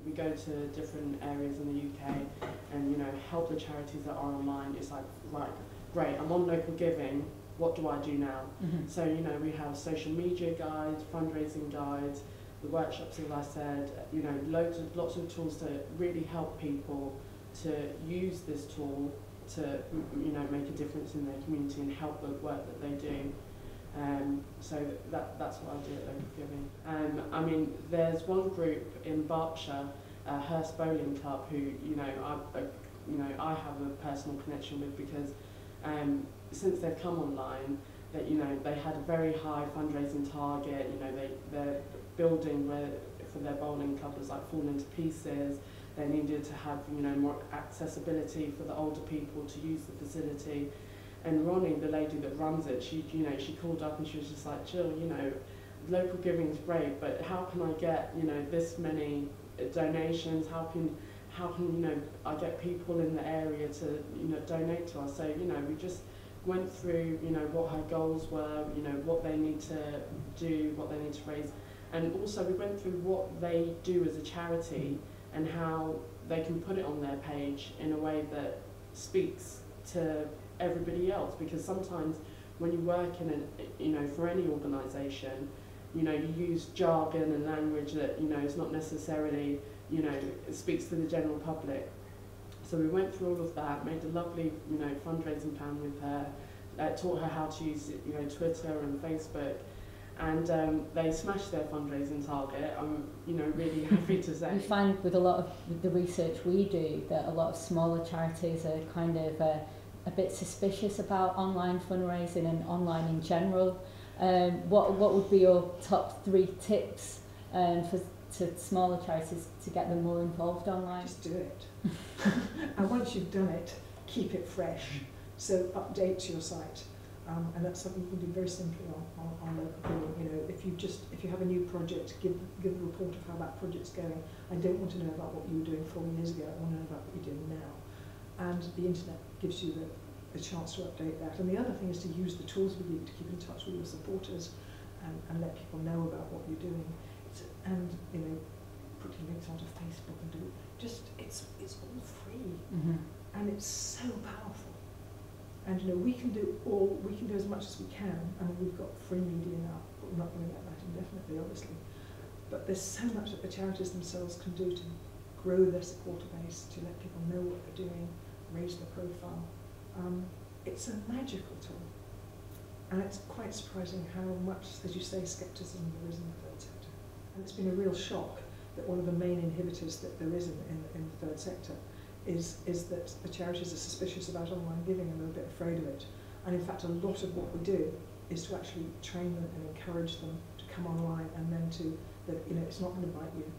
We go to different areas in the UK and, you know, help the charities that are online. It's like, right, great, I'm on local giving, what do I do now? So, you know, we have social media guides, fundraising guides, the workshops, as I said, you know, lots of tools to really help people to use this tool to, you know, make a difference in their community and help the work that they do. So that's what I do at Local Giving. I mean, there's one group in Berkshire, Hurst Bowling Club, who, you know, I have a personal connection with, because since they've come online, that, you know, they had a very high fundraising target. You know, their building for their bowling club was like falling to pieces. They needed to have, you know, more accessibility for the older people to use the facility. And Ronnie, the lady that runs it, she called up and she was just like, Jill, you know, local giving is great, but how can I get, you know, this many donations? How can you know, I get people in the area to, you know, donate to us? So, you know, we just went through, you know, what her goals were, you know, what they need to do, what they need to raise, and also we went through what they do as a charity and how they can put it on their page in a way that speaks to everybody else. Because sometimes when you work in a, you know, for any organisation, you know, you use jargon and language that, you know, is not necessarily, you know, it speaks to the general public. So we went through all of that, made a lovely, you know, fundraising plan with her, taught her how to use, you know, Twitter and Facebook, and they smashed their fundraising target. I'm, you know, really happy to say. We find with a lot of the research we do that a lot of smaller charities are kind of a bit suspicious about online fundraising and online in general. What would be your top 3 tips to smaller charities to get them more involved online? Just do it. And once you've done it, keep it fresh. So update your site. And that's something you can do very simply on local giving. You know, if you have a new project, give a report of how that project's going. I don't want to know about what you were doing 4 years ago. I want to know about what you're doing now. And the internet gives you the chance to update that. And the other thing is to use the tools we give you to keep in touch with your supporters and let people know about what you're doing. And, you know, putting links onto Facebook and it's all free. And it's so powerful. And, you know, we can do as much as we can. I mean, we've got free media now, but we're not going to get that indefinitely, obviously. But there's so much that the charities themselves can do to grow their supporter base, to let people know what they're doing, raise their profile. It's a magical tool. And it's quite surprising how much, as you say, scepticism there is in the third sector. And it's been a real shock that one of the main inhibitors that there is in the third sector is that the charities are suspicious about online giving and they're a bit afraid of it. And in fact, a lot of what we do is to actually train them and encourage them to come online, and then that, you know, it's not going to bite you.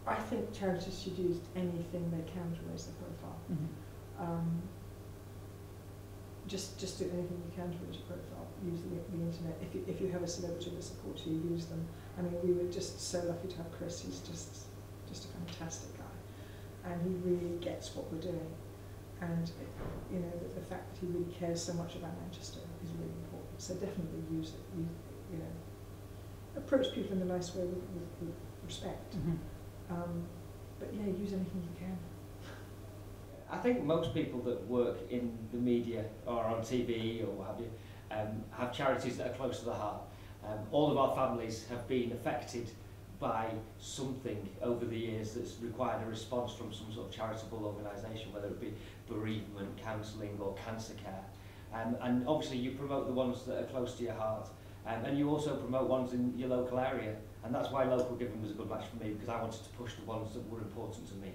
I think charities should use anything they can to raise their profile. Just do anything you can to raise your profile. Use the internet. If you have a celebrity that supports you, use them. I mean, we were just so lucky to have Chris. He's just a fantastic guy, and he really gets what we're doing. And you know, the fact that he really cares so much about Manchester is really important. So definitely use it. You know, approach people in a nice way with respect. But yeah, use anything you can. I think most people that work in the media or on TV or what have you have charities that are close to the heart. All of our families have been affected by something over the years that's required a response from some sort of charitable organisation, whether it be bereavement, counselling or cancer care. And obviously you promote the ones that are close to your heart, and you also promote ones in your local area, and that's why Local Giving was a good match for me, because I wanted to push the ones that were important to me.